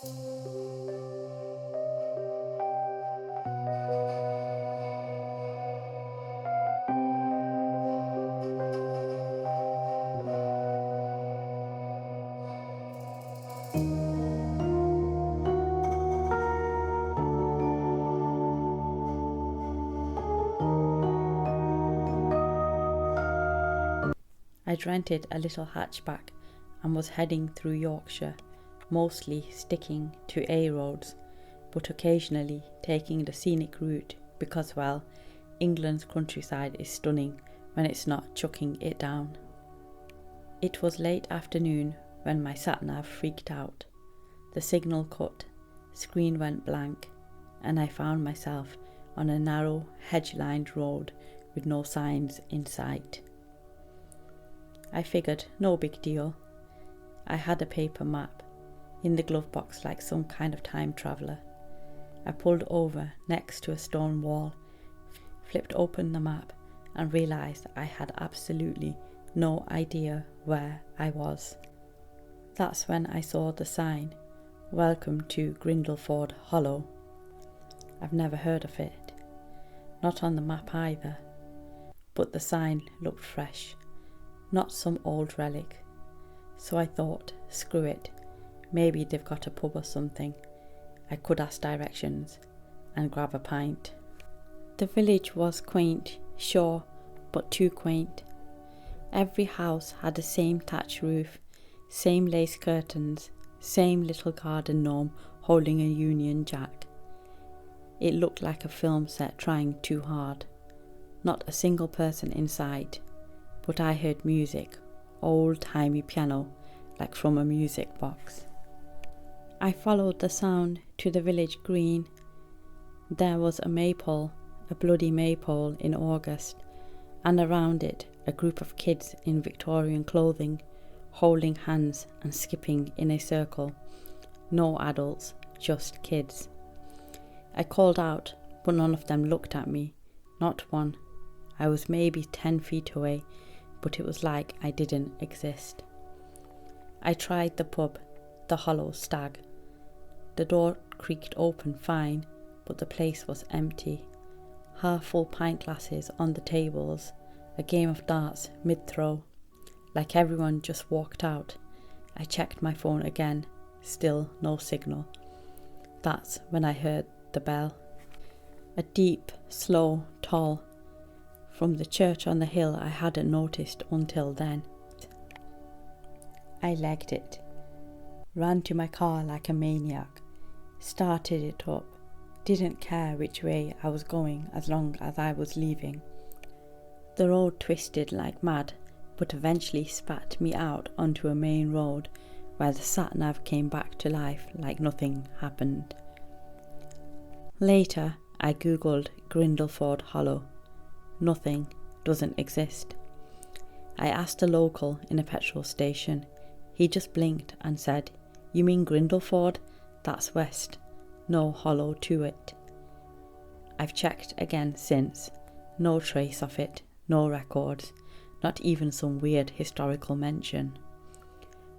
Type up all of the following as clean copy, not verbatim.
I'd rented a little hatchback and was heading through Yorkshire, mostly sticking to A roads, but occasionally taking the scenic route because, well, England's countryside is stunning when it's not chucking it down. It was late afternoon when my sat-nav freaked out. The signal cut, screen went blank, and I found myself on a narrow, hedge-lined road with no signs in sight. I figured no big deal. I had a paper map in the glove box like some kind of time traveller. I pulled over next to a stone wall, flipped open the map and realised I had absolutely no idea where I was. That's when I saw the sign, "Welcome to Grindleford Hollow." I've never heard of it, not on the map either, but the sign looked fresh. Not some old relic. So I thought, screw it, maybe they've got a pub or something. I could ask directions and grab a pint. The village was quaint, sure, but too quaint. Every house had the same thatch roof, same lace curtains, same little garden gnome holding a Union Jack. It looked like a film set trying too hard. Not a single person in sight. But I heard music, old-timey piano, like from a music box. I followed the sound to the village green. There was a maypole, a bloody maypole in August, and around it a group of kids in Victorian clothing, holding hands and skipping in a circle. No adults, just kids. I called out, but none of them looked at me, not one. I was maybe 10 feet away, but it was like I didn't exist. I tried the pub, the Hollow Stag. The door creaked open fine, but the place was empty. Half-full pint glasses on the tables, a game of darts mid-throw. Like everyone just walked out. I checked my phone again, still no signal. That's when I heard the bell. A deep, slow, tall, from the church on the hill I hadn't noticed until then. I legged it, ran to my car like a maniac, started it up, didn't care which way I was going as long as I was leaving. The road twisted like mad, but eventually spat me out onto a main road where the sat-nav came back to life like nothing happened. Later, I googled Grindleford Hollow. Nothing, doesn't exist. I asked a local in a petrol station. He just blinked and said, "You mean Grindleford? That's west. No hollow to it." I've checked again since. No trace of it, no records, not even some weird historical mention.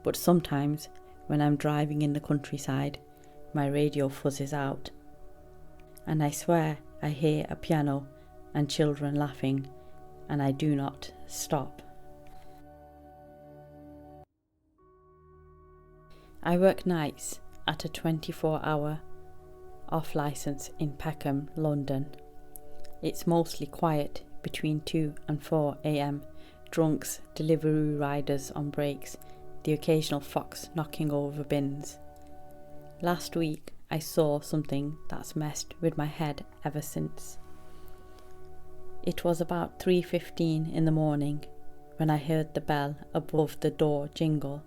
But sometimes, when I'm driving in the countryside, my radio fuzzes out. And I swear I hear a piano and children laughing, and I do not stop. I work nights at a 24-hour off-licence in Peckham, London. It's mostly quiet between 2 and 4 a.m, drunks, delivery riders on breaks, the occasional fox knocking over bins. Last week I saw something that's messed with my head ever since. It was about 3:15 in the morning when I heard the bell above the door jingle.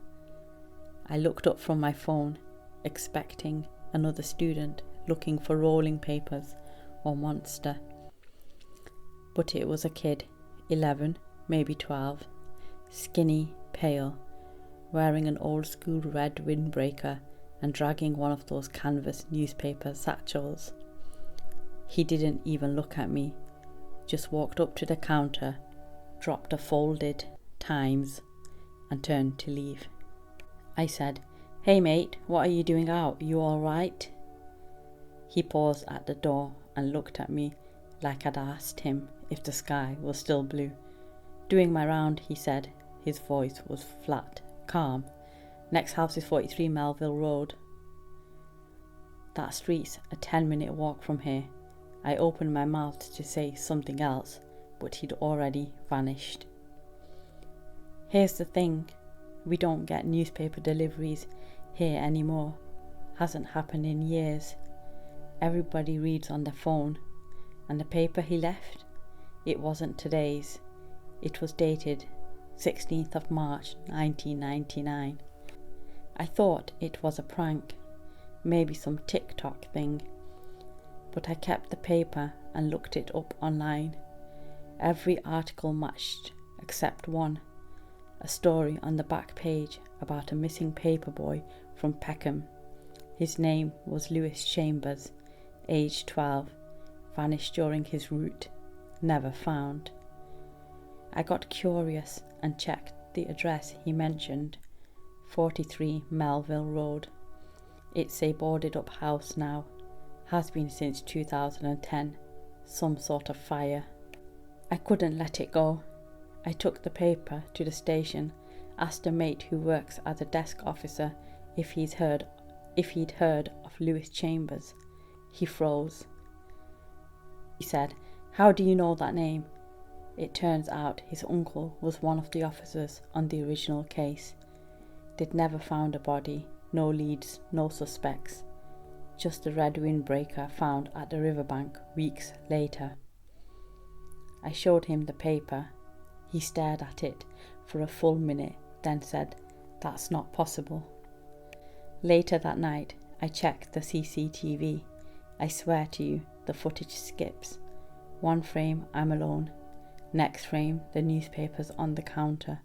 I looked up from my phone, expecting another student looking for rolling papers or Monster. But it was a kid, 11, maybe 12, skinny, pale, wearing an old-school red windbreaker and dragging one of those canvas newspaper satchels. He didn't even look at me, just walked up to the counter, dropped a folded Times and turned to leave. I said, "Hey mate, what are you doing out? You alright?" He paused at the door and looked at me like I'd asked him if the sky was still blue. "Doing my round," he said. His voice was flat, calm. "Next house is 43 Melville Road. That street's a 10-minute walk from here." I opened my mouth to say something else, but he'd already vanished. "Here's the thing, we don't get newspaper deliveries here anymore. Hasn't happened in years. Everybody reads on their phone. And the paper he left? It wasn't today's. It was dated 16th of March 1999. I thought it was a prank, maybe some TikTok thing. But I kept the paper and looked it up online. Every article matched except one. A story on the back page about a missing paperboy from Peckham. His name was Lewis Chambers, aged 12, vanished during his route, never found. I got curious and checked the address he mentioned, 43 Melville Road. It's a boarded up house now, has been since 2010, some sort of fire. I couldn't let it go. I took the paper to the station, asked a mate who works as a desk officer if he'd heard of Lewis Chambers. He froze. He said, "How do you know that name?" It turns out his uncle was one of the officers on the original case. They'd never found a body, no leads, no suspects. Just a red windbreaker found at the riverbank weeks later. I showed him the paper. He stared at it for a full minute, then said, "That's not possible." Later that night, I checked the CCTV. I swear to you, the footage skips. One frame, I'm alone. Next frame, the newspaper's on the counter.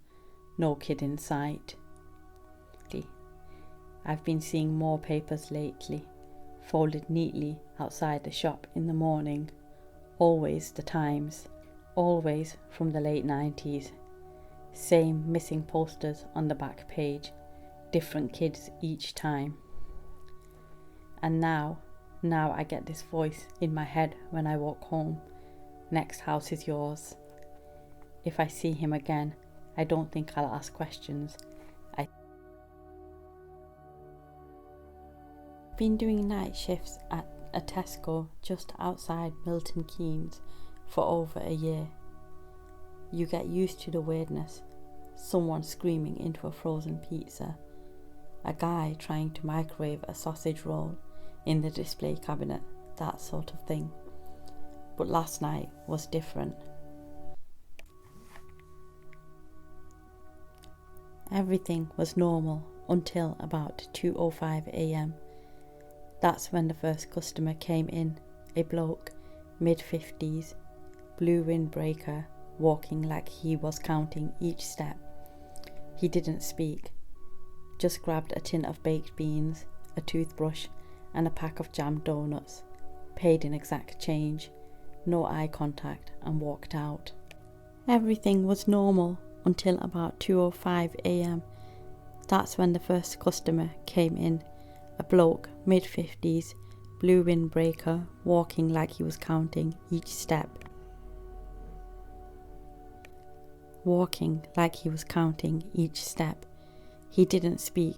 No kid in sight. I've been seeing more papers lately, folded neatly outside the shop in the morning. Always the Times. Always from the late 90s. Same missing posters on the back page. Different kids each time. And now I get this voice in my head when I walk home. Next house is yours. If I see him again, I don't think I'll ask questions. I've been doing night shifts at a Tesco just outside Milton Keynes for over a year. You get used to the weirdness. Someone screaming into a frozen pizza. A guy trying to microwave a sausage roll in the display cabinet, that sort of thing. But last night was different. Everything was normal until about 2:05 a.m. That's when the first customer came in, a bloke, mid-50s, blue windbreaker, walking like he was counting each step. He didn't speak, just grabbed a tin of baked beans, a toothbrush and a pack of jam donuts, paid in exact change, no eye contact, and walked out. Everything was normal until about 2:05 a.m. That's when the first customer came in, a bloke, mid-50s, blue windbreaker, walking like he was counting each step. He didn't speak,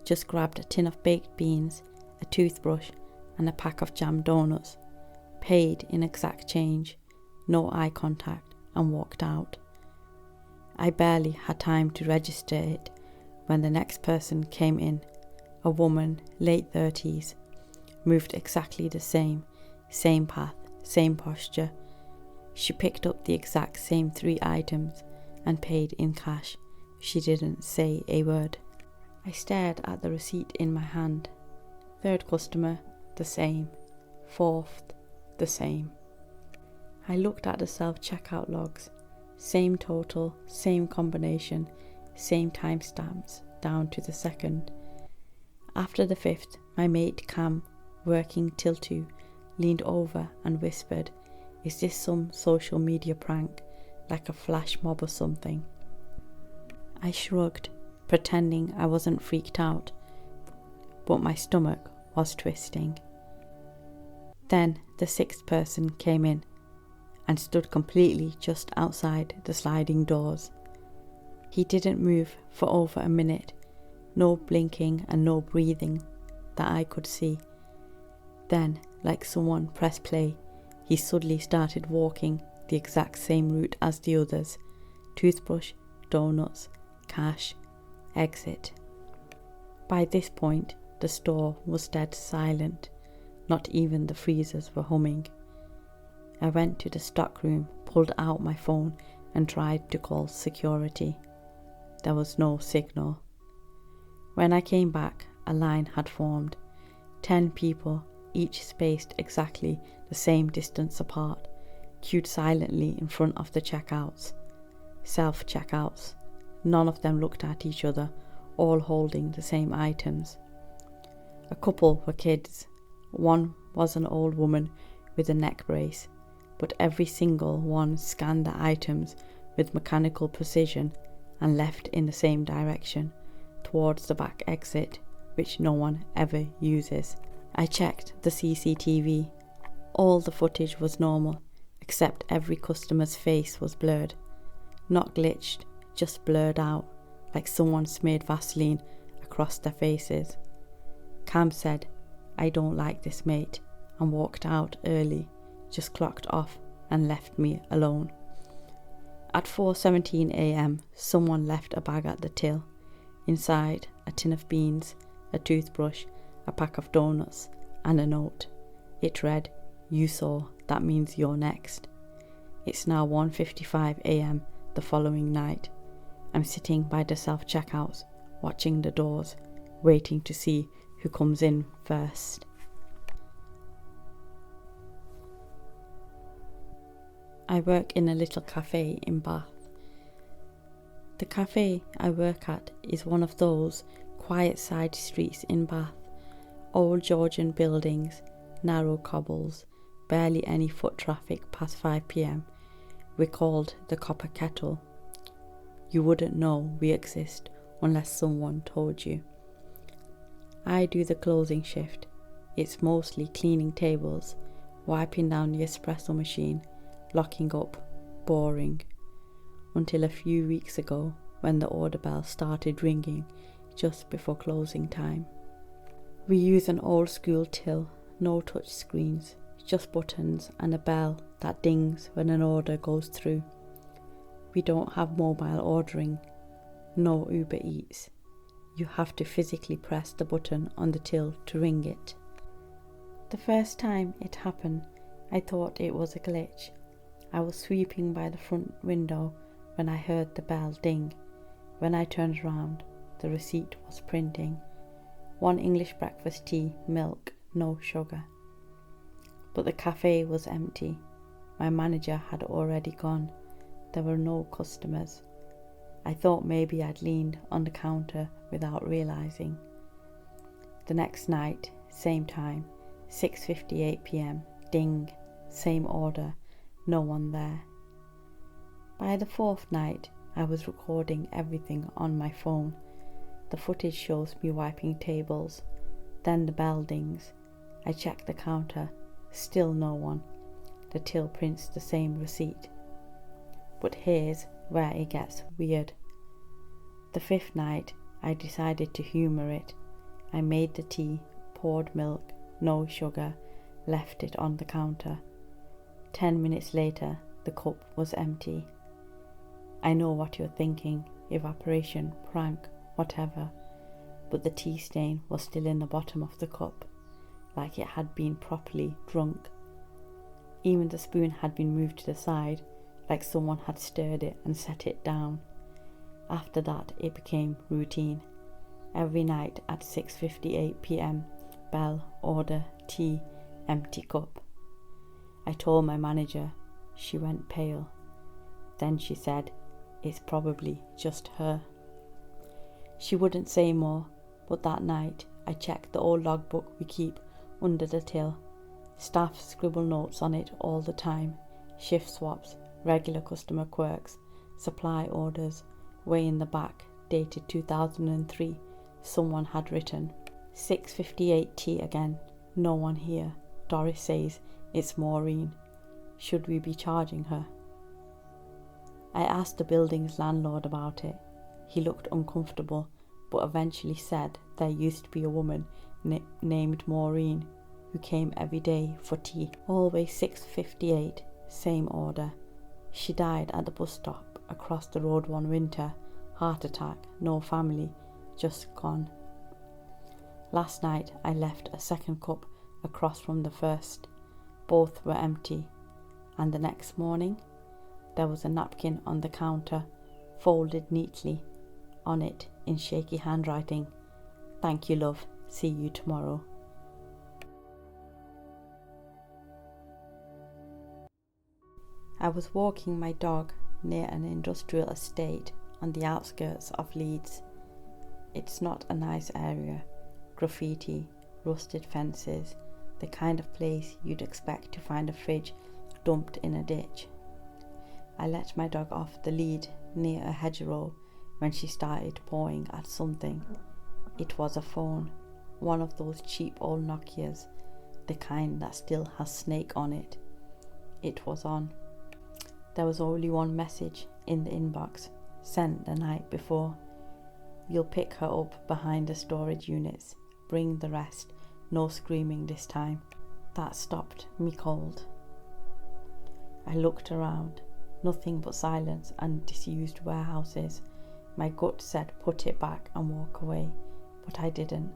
just grabbed a tin of baked beans, a toothbrush and a pack of jam donuts, paid in exact change, no eye contact, and walked out. I barely had time to register it when the next person came in, a woman, late 30s, moved exactly the same path, same posture. She picked up the exact same 3 items and paid in cash. She didn't say a word. I stared at the receipt in my hand. Third customer, the same. Fourth, the same. I looked at the self-checkout logs. Same total, same combination, same timestamps, down to the second. After the 5th, my mate Cam, working till 2, leaned over and whispered, "Is this some social media prank, like a flash mob or something?" I shrugged, pretending I wasn't freaked out, but my stomach was twisting. Then the sixth person came in and stood completely just outside the sliding doors. He didn't move for over a minute, no blinking and no breathing that I could see. Then, like someone pressed play, he suddenly started walking the exact same route as the others. Toothbrush, donuts, cash, exit. By this point, the store was dead silent. Not even the freezers were humming. I went to the stockroom, pulled out my phone and tried to call security. There was no signal. When I came back, a line had formed. 10 people, each spaced exactly the same distance apart, queued silently in front of the checkouts. Self-checkouts. None of them looked at each other, all holding the same items. A couple were kids. One was an old woman with a neck brace, but every single one scanned the items with mechanical precision and left in the same direction, towards the back exit, which no one ever uses. I checked the CCTV. All the footage was normal, except every customer's face was blurred. Not glitched, just blurred out, like someone smeared Vaseline across their faces. Cam said, "I don't like this, mate," and walked out early, just clocked off and left me alone. At 4:17 a.m, someone left a bag at the till. Inside, a tin of beans, a toothbrush, a pack of donuts, and a note. It read, "You saw, that means you're next." It's now 1:55 a.m. the following night. I'm sitting by the self-checkouts, watching the doors, waiting to see who comes in first. I work in a little cafe in Bath. The cafe I work at is one of those quiet side streets in Bath. Old Georgian buildings, narrow cobbles, barely any foot traffic past 5 p.m. We're called the Copper Kettle. You wouldn't know we exist unless someone told you. I do the closing shift. It's mostly cleaning tables, wiping down the espresso machine, locking up, boring. Until a few weeks ago, when the order bell started ringing just before closing time. We use an old school till, no touch screens, just buttons and a bell that dings when an order goes through. We don't have mobile ordering, no Uber Eats. You have to physically press the button on the till to ring it. The first time it happened, I thought it was a glitch. I was sweeping by the front window when I heard the bell ding. When I turned around, the receipt was printing. 1 English breakfast tea, milk, no sugar. But the cafe was empty. My manager had already gone. There were no customers. I thought maybe I'd leaned on the counter without realising. The next night, same time, 6:58 p.m, ding, same order, no one there. By the fourth night, I was recording everything on my phone. The footage shows me wiping tables. Then the bell dings. I check the counter. Still no one. The till prints the same receipt. But here's where it gets weird. The fifth night, I decided to humour it. I made the tea, poured milk, no sugar, left it on the counter. 10 minutes later, the cup was empty. I know what you're thinking, evaporation, prank, whatever, but the tea stain was still in the bottom of the cup, like it had been properly drunk. Even the spoon had been moved to the side, like someone had stirred it and set it down. After that, it became routine. Every night at 6:58 p.m, bell, order, tea, empty cup. I told my manager. She went pale. Then she said, "It's probably just her." She wouldn't say more, but that night I checked the old logbook we keep under the till. Staff scribble notes on it all the time. Shift swaps, regular customer quirks, supply orders. Way in the back, dated 2003, someone had written, 6:58 tea again. No one here. Doris says it's Maureen. Should we be charging her? I asked the building's landlord about it. He looked uncomfortable, but eventually said there used to be a woman named Maureen who came every day for tea. Always 6:58, same order. She died at the bus stop across the road one winter. Heart attack, no family, just gone. Last night I left a second cup across from the first. Both were empty. And the next morning, there was a napkin on the counter, folded neatly. On it, in shaky handwriting, "Thank you, love. See you tomorrow." I was walking my dog near an industrial estate on the outskirts of Leeds. It's not a nice area. Graffiti, rusted fences, the kind of place you'd expect to find a fridge dumped in a ditch. I let my dog off the lead near a hedgerow when she started pawing at something. It was a phone, one of those cheap old Nokias, the kind that still has Snake on it. It was on. There was only one message in the inbox, sent the night before. "You'll pick her up behind the storage units. Bring the rest. No screaming this time." That stopped me cold. I looked around. Nothing but silence and disused warehouses. My gut said put it back and walk away, but I didn't.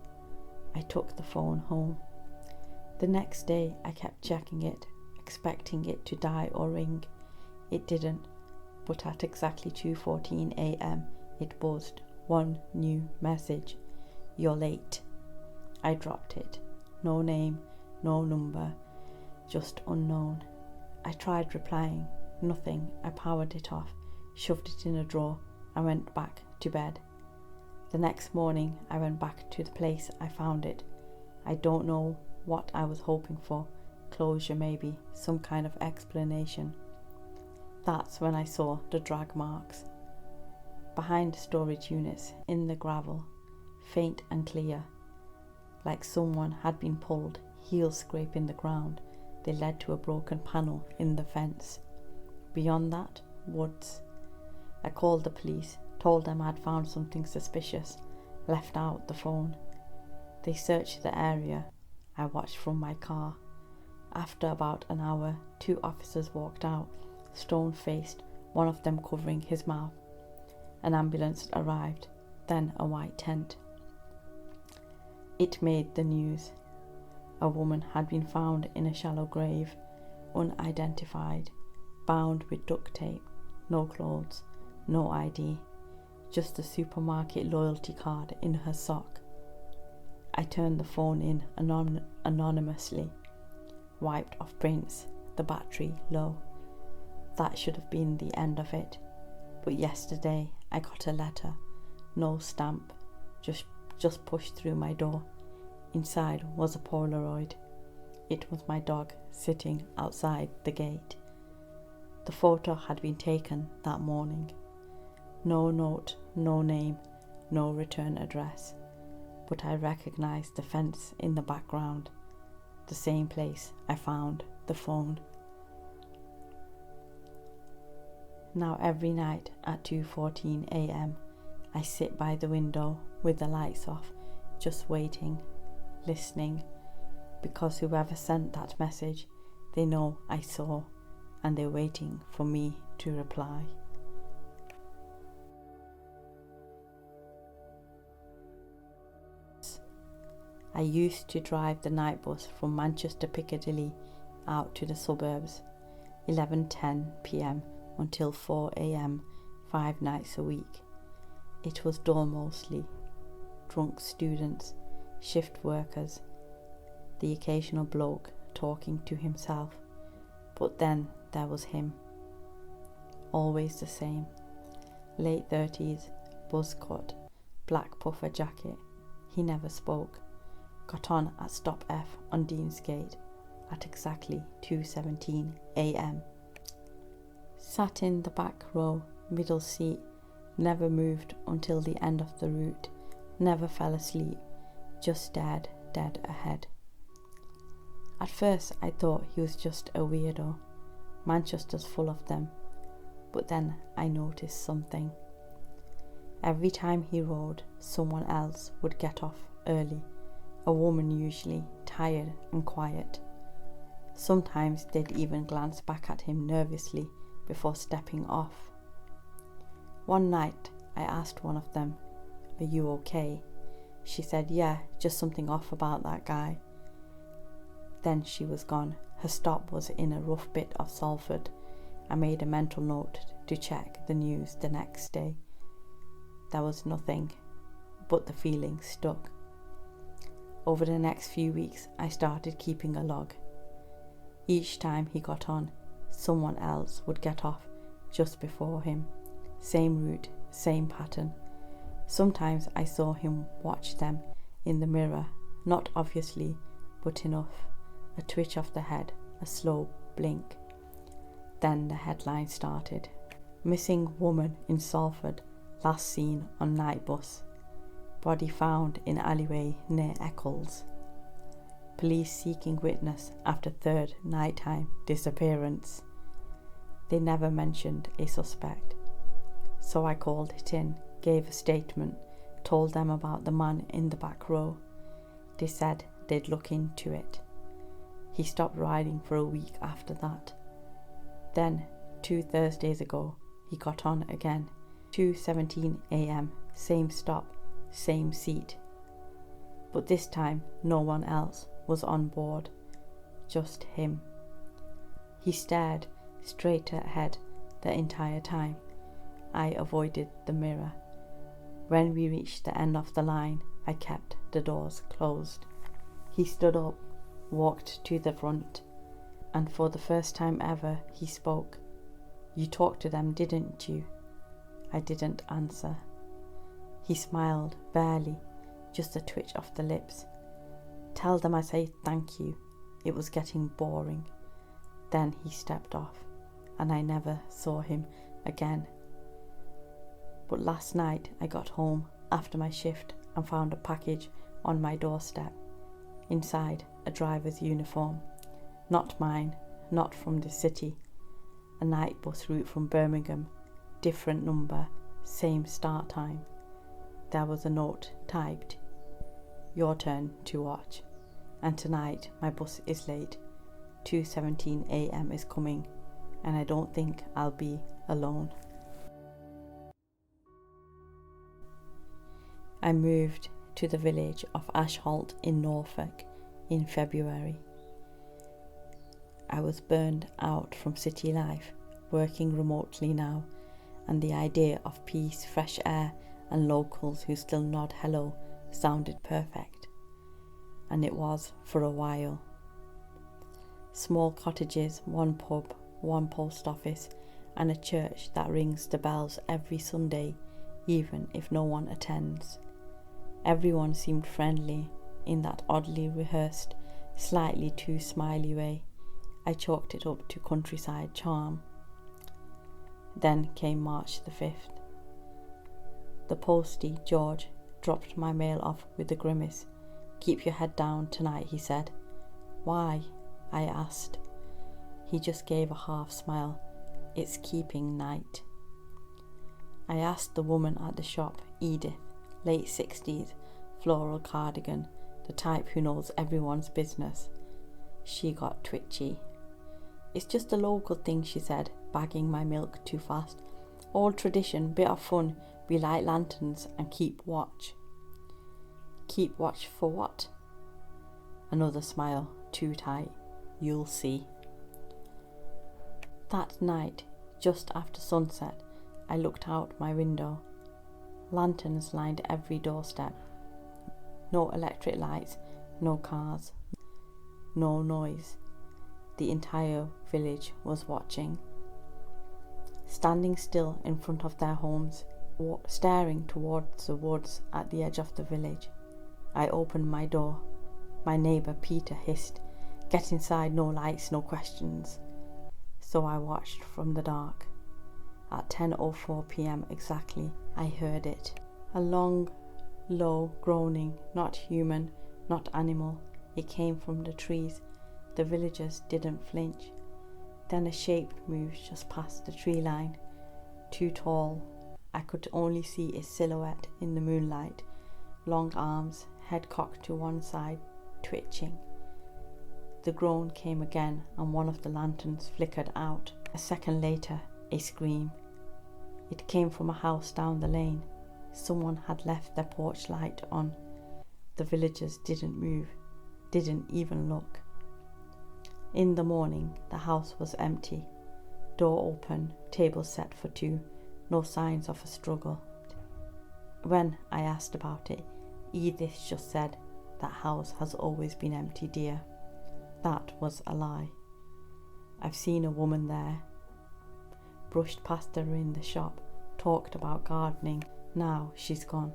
I took the phone home. The next day I kept checking it, expecting it to die or ring. It didn't, but at exactly 2:14 a.m. it buzzed. One new message. "You're late." I dropped it. No name, no number, just unknown. I tried replying. Nothing. I powered it off, shoved it in a drawer, and went back to bed. The next morning I went back to the place I found it. I don't know what I was hoping for. Closure maybe, some kind of explanation. That's when I saw the drag marks. Behind the storage units, in the gravel, faint and clear, like someone had been pulled, heels scraping the ground. They led to a broken panel in the fence. Beyond that, woods. I called the police, told them I'd found something suspicious, left out the phone. They searched the area. I watched from my car. After about an hour, 2 officers walked out, stone-faced, one of them covering his mouth. An ambulance arrived, then a white tent. It made the news. A woman had been found in a shallow grave, unidentified, bound with duct tape, no clothes, no ID, just a supermarket loyalty card in her sock. I turned the phone in anonymously, wiped off prints, the battery low. That should have been the end of it. But yesterday I got a letter, no stamp, just pushed through my door. Inside was a Polaroid. It was my dog sitting outside the gate. The photo had been taken that morning. No note, no name, no return address. But I recognized the fence in the background, the same place I found the phone. Now every night at 2:14 a.m. I sit by the window with the lights off, just waiting, listening, because whoever sent that message, they know I saw, and they're waiting for me to reply. I used to drive the night bus from Manchester Piccadilly out to the suburbs, 11:10 p.m. until 4 a.m. 5 nights a week. It was dull mostly. Drunk students, shift workers, the occasional bloke talking to himself. But then there was him. Always the same. Late 30s, buzz cut, black puffer jacket. He never spoke. Got on at Stop F on Deansgate at exactly 2:17 a.m. Sat in the back row, middle seat, never moved until the end of the route, never fell asleep, just stared dead ahead. At first I thought he was just a weirdo. Manchester's full of them. But then I noticed something. Every time he rode, someone else would get off early, a woman usually, tired and quiet. Sometimes they'd even glance back at him nervously before stepping off. One night I asked one of them, "Are you okay?" She said, "Yeah, just something off about that guy." Then she was gone. Her stop was in a rough bit of Salford. I made a mental note to check the news the next day. There was nothing, but the feeling stuck. Over the next few weeks, I started keeping a log. Each time he got on, someone else would get off just before him. Same route, same pattern. Sometimes I saw him watch them in the mirror, not obviously, but enough. A twitch of the head, a slow blink. Then the headline started. Missing woman in Salford, last seen on night bus. Body found in alleyway near Eccles. Police seeking witness after third nighttime disappearance. They never mentioned a suspect. So I called it in, gave a statement, told them about the man in the back row. They said they'd look into it. He stopped riding for a week after that. Then, 2 Thursdays ago, he got on again. 2:17 a.m, same stop, same seat. But this time, no one else was on board, just him. He stared straight ahead the entire time. I avoided the mirror. When we reached the end of the line, I kept the doors closed. He stood up, walked to the front, and for the first time ever he spoke. "You talked to them, didn't you?" I didn't answer. He smiled, barely, just a twitch of the lips. "Tell them I say thank you." It was getting boring. Then he stepped off, and I never saw him again. But last night I got home after my shift and found a package on my doorstep. Inside, a driver's uniform. Not mine, not from the city. A night bus route from Birmingham. Different number, same start time. There was a note typed, "Your turn to watch. And tonight my bus is late. 2:17 a.m. is coming, and I don't think I'll be alone." I moved to the village of Ashholt in Norfolk in February. I was burned out from city life, working remotely now, and the idea of peace, fresh air, and locals who still nod hello sounded perfect. And it was for a while. Small cottages, one pub, one post office, and a church that rings the bells every Sunday, even if no one attends. Everyone seemed friendly in that oddly rehearsed, slightly too smiley way. I chalked it up to countryside charm. Then came March the 5th. The postie, George, dropped my mail off with a grimace. "Keep your head down tonight," he said. "Why?" I asked. He just gave a half smile. "It's keeping night." I asked the woman at the shop, Edith, late 60s, floral cardigan, the type who knows everyone's business. She got twitchy. "It's just a local thing," she said, bagging my milk too fast. "Old tradition, bit of fun. We light lanterns and keep watch." "Keep watch for what?" Another smile, too tight. "You'll see." That night, just after sunset, I looked out my window. Lanterns lined every doorstep. No electric lights, no cars, no noise. The entire village was watching. Standing still in front of their homes, staring towards the woods at the edge of the village. I opened my door. My neighbour Peter hissed, "Get inside, no lights, no questions." So I watched from the dark. At 10:04 p.m. exactly, I heard it. A long, Low groaning, not human, not animal. It came from the trees. The villagers didn't flinch. Then a shape moved just past the tree line. Too tall. I could only see its silhouette in the moonlight. Long arms, head cocked to one side, twitching. The groan came again, and one of the lanterns flickered out. A second later, a scream. It came from a house down the lane. Someone had left their porch light on. The villagers didn't move, didn't even look. In the morning, the house was empty. Door open, table set for two, no signs of a struggle. When I asked about it, Edith just said, "That house has always been empty, dear." That was a lie. I've seen a woman there, brushed past her in the shop, talked about gardening. Now she's gone.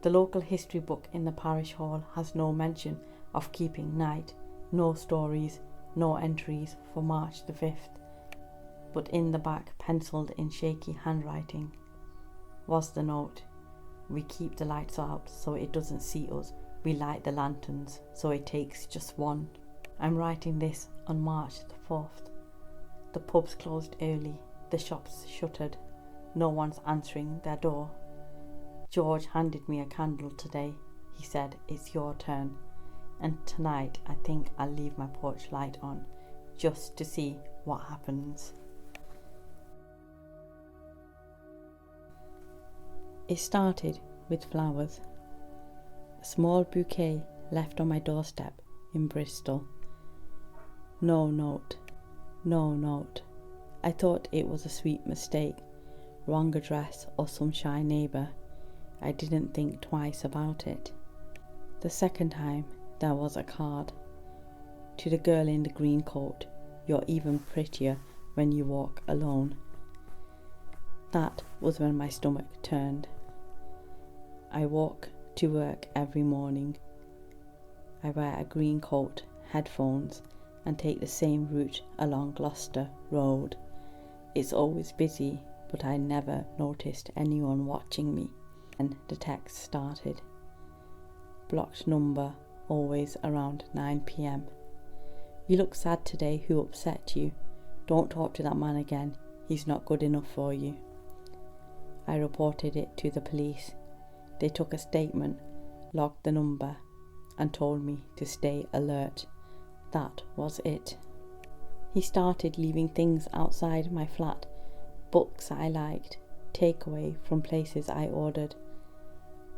The local history book in the parish hall has no mention of keeping night, no stories, no entries for March the 5th. But in the back, penciled in shaky handwriting, was the note: "We keep the lights out so it doesn't see us. We light the lanterns so it takes just one." I'm writing this on March the 4th. The pubs closed early, the shops shuttered. No one's answering their door. George handed me a candle today. He said, "It's your turn." And tonight I think I'll leave my porch light on, just to see what happens. It started with flowers. A small bouquet left on my doorstep in Bristol. No note. No note. I thought it was a sweet mistake, wrong address or some shy neighbour. I didn't think twice about it. The second time there was a card. "To the girl in the green coat, you're even prettier when you walk alone." That was when my stomach turned. I walk to work every morning. I wear a green coat, headphones, and take the same route along Gloucester Road. It's always busy, but I never noticed anyone watching me. And the text started. Blocked number, always around 9 p.m. "You look sad today. Who upset you? Don't talk to that man again. He's not good enough for you." I reported it to the police. They took a statement, logged the number, and told me to stay alert. That was it. He started leaving things outside my flat, books I liked, takeaway from places I ordered.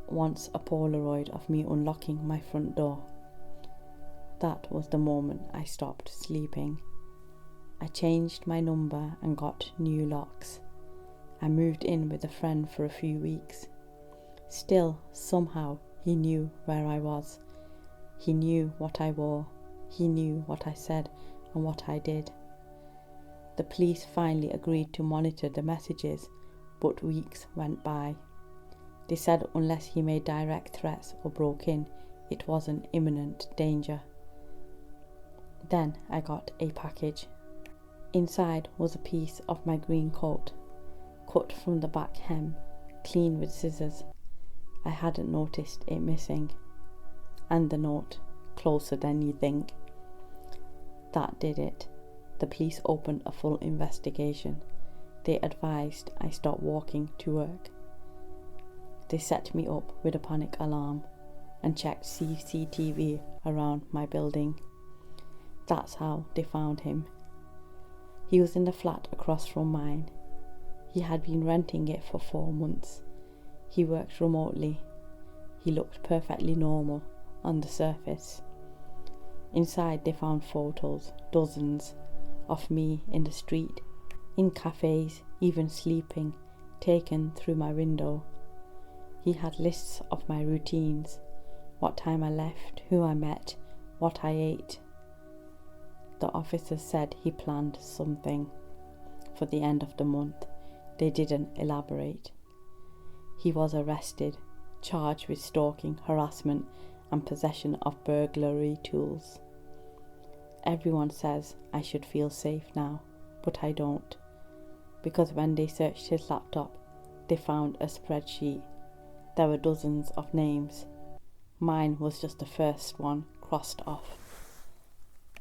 Once a Polaroid of me unlocking my front door. That was the moment I stopped sleeping. I changed my number and got new locks. I moved in with a friend for a few weeks. Still, somehow, he knew where I was. He knew what I wore. He knew what I said and what I did. The police finally agreed to monitor the messages, but weeks went by. They said unless he made direct threats or broke in, it wasn't imminent danger. Then I got a package. Inside was a piece of my green coat, cut from the back hem, clean with scissors. I hadn't noticed it missing. And the note, closer than you think. That did it. The police opened a full investigation. They advised I stop walking to work. They set me up with a panic alarm and checked CCTV around my building. That's how they found him. He was in the flat across from mine. He had been renting it for 4 months. He worked remotely. He looked perfectly normal on the surface. Inside they found photos, dozens, of me in the street, in cafes, even sleeping, taken through my window. He had lists of my routines, what time I left, who I met, what I ate. The officer said he planned something for the end of the month. They didn't elaborate. He was arrested, charged with stalking, harassment, and possession of burglary tools. Everyone says I should feel safe now, but I don't, because when they searched his laptop, they found a spreadsheet There were dozens of names. Mine was just the first one crossed off.